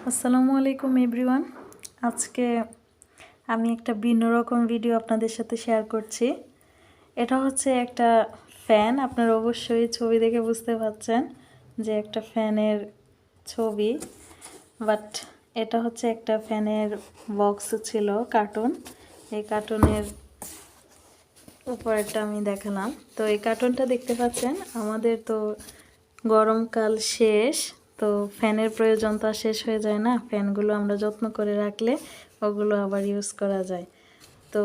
আসসালামু আলাইকুম এভরিওয়ান। আজকে আমি একটা ভিন্ন রকম ভিডিও আপনাদের সাথে শেয়ার করছি। এটা হচ্ছে একটা ফ্যান। আপনারা অবশ্যই ছবি দেখে বুঝতে পারছেন যে একটা ফ্যানের ছবি, বাট এটা হচ্ছে একটা ফ্যানের বক্স ছিল, কার্টুন। এই কার্টুনের উপরেরটা আমি দেখালাম। তো এই কার্টুনটা দেখতে পাচ্ছেন, আমাদের তো গরমকাল শেষ, তো ফ্যানের প্রয়োজন তো শেষ হয়ে যায় না। ফ্যানগুলো আমরা যত্ন করে রাখলে ওগুলো আবার ইউজ করা যায়। তো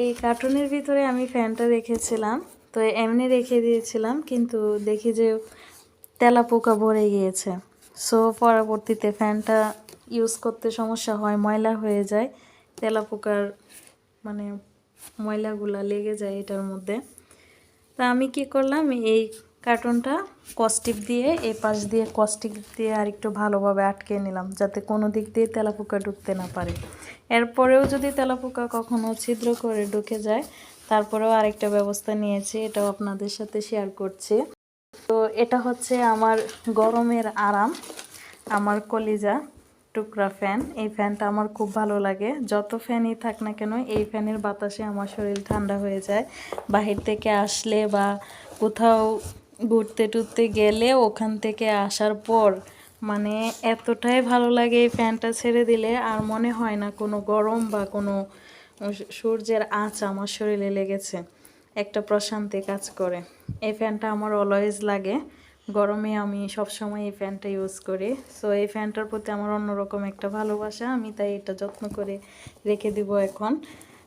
এই কার্টুনের ভিতরে আমি ফ্যানটা রেখেছিলাম, তো এমনি রেখে দিয়েছিলাম, কিন্তু দেখি যে তেলাপোকা ভরে গিয়েছে। সো পরবর্তীতে ফ্যানটা ইউজ করতে সমস্যা হয়, ময়লা হয়ে যায়, তেলাপোকার মানে ময়লাগুলা লেগে যায় এটার মধ্যে। তা আমি কি করলাম, এই কার্টুনটা কস্টিক দিয়ে এই পাশ দিয়ে কস্টিক দিয়ে আর একটু ভালোভাবে আটকে নিলাম, যাতে কোনো দিক দিয়ে তেলাপোকা ঢুকতে না পারে। এরপরেও যদি তেলাপোকা কখনো ছিদ্র করে ঢুকে যায়, তারপরেও আরেকটা ব্যবস্থা নিয়েছি, এটাও আপনাদের সাথে শেয়ার করছি। তো এটা হচ্ছে আমার গরমের আরাম, আমার কলিজা টুকরা ফ্যান। এই ফ্যানটা আমার খুব ভালো লাগে। যত ফ্যানই থাক না কেন, এই ফ্যানের বাতাসে আমার শরীর ঠান্ডা হয়ে যায়। বাহির থেকে আসলে বা কোথাও ঘুরতে টুরতে গেলে ওখান থেকে আসার পর মানে এতটাই ভালো লাগে এই ফ্যানটা ছেড়ে দিলে, আর মনে হয় না কোনো গরম বা কোনো সূর্যের আঁচ আমার শরীরে লেগেছে। একটা প্রশান্তি কাজ করে। এই ফ্যানটা আমার অলওয়েজ লাগে। গরমে আমি সবসময় এই ফ্যানটা ইউজ করি। সো এই ফ্যানটার প্রতি আমার অন্যরকম একটা ভালোবাসা, আমি তাই এটা যত্ন করে রেখে দিব এখন।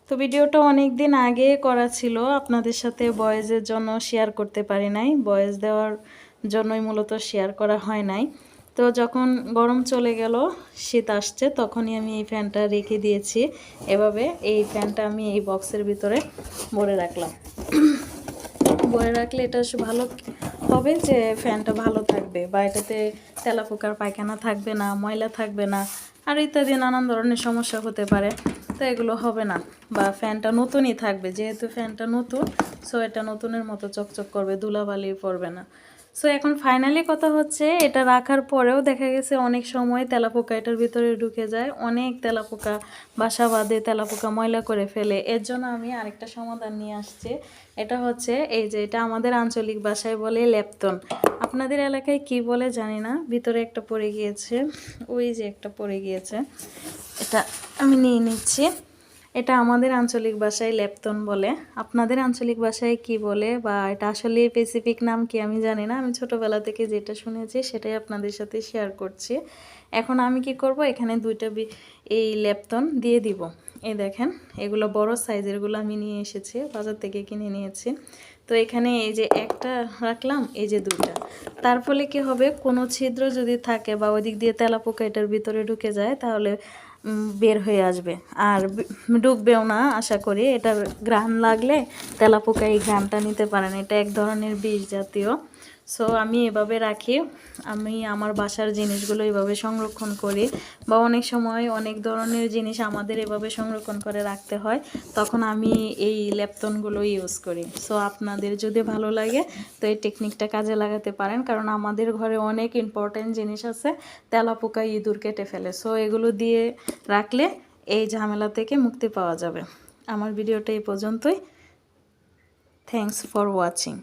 তো ভিডিওটা অনেক দিন আগে করা ছিল, আপনাদের সাথে ভয়েসের জন্য শেয়ার করতে পারি নাই, ভয়েস দেওয়ার জন্যই মূলত শেয়ার করা হয় নাই। তো যখন গরম চলে গেল, শীত আসছে, তখনই আমি এই ফ্যানটা রেখে দিয়েছি এভাবে। এই ফ্যানটা আমি এই বক্সের ভিতরে ভরে রাখলাম। ভরে রাখলে এটা ভালো হবে যে ফ্যানটা ভালো থাকবে, বা এটাতে তেলাপোকার পায়খানা থাকবে না, ময়লা থাকবে না, আর ইত্যাদি নানান ধরনের সমস্যা হতে পারে। তো এগুলো হবে না, বা ফ্যানটা নতুনই থাকবে, যেহেতু ফ্যানটা নতুন, সো এটা নতুনের মতো চকচক করবে, ধুলাবালি পড়বে না। সো এখন ফাইনালি কথা হচ্ছে, এটা রাখার পরেও দেখা গেছে অনেক সময় তেলাপোকা এটার ভিতরে ঢুকে যায়, অনেক তেলাপোকা বাসা বাঁধে, তেলাপোকা ময়লা করে ফেলে। এর জন্য আমি আরেকটা সমাধান নিয়ে আসছি। এটা হচ্ছে এই যে, এটা আমাদের আঞ্চলিক ভাষায় বলে লেপতন, আপনাদের এলাকায় কি বলে জানি না। ভিতরে একটা পড়ে গিয়েছে, ওই যে একটা পড়ে গিয়েছে, এটা আমি নিয়ে নিচ্ছি। এটা আমাদের আঞ্চলিক ভাষায় লেপতন বলে, আপনাদের আঞ্চলিক ভাষায় কি বলে, বা এটা আসলে স্পেসিফিক নাম কি আমি জানি না। আমি ছোটোবেলা থেকে যেটা শুনেছি সেটাই আপনাদের সাথে শেয়ার করছি। এখন আমি কি করব, এখানে দুইটা এই লেপতন দিয়ে দিব। এই দেখেন, এগুলো বড় সাইজেরগুলো আমি নিয়ে এসেছি, বাজার থেকে কিনে নিয়েছি। তো এখানে এই যে একটা রাখলাম, এই যে দুইটা। তার ফলে কি হবে, কোনো ছিদ্র যদি থাকে বা ওই দিক দিয়ে তেলাপোকা এটার ভিতরে ঢুকে যায়, তাহলে বের হয়ে আসবে, আর ডুববেও না আশা করি। এটার ঘ্রাণ লাগলে তেলাপোকা এই ঘ্রাণটা নিতে পারে না, এটা এক ধরনের বিষ জাতীয়। সো আমি এভাবে রাখি, আমি আমার বাসার জিনিসগুলো এভাবে সংরক্ষণ করি, বা অনেক সময় অনেক ধরনের জিনিস আমাদের এভাবে সংরক্ষণ করে রাখতে হয়, তখন আমি এই লেপতনগুলো ইউজ করি। সো আপনাদের যদি ভালো লাগে তো এই টেকনিকটা কাজে লাগাতে পারেন, কারণ আমাদের ঘরে অনেক ইম্পর্টেন্ট জিনিস আছে, তেলাপোকা ইঁদুর কেটে ফেলে। সো এগুলো দিয়ে রাখলে এই ঝামেলা থেকে মুক্তি পাওয়া যাবে। আমার ভিডিওটা এই পর্যন্তই। Thanks for watching.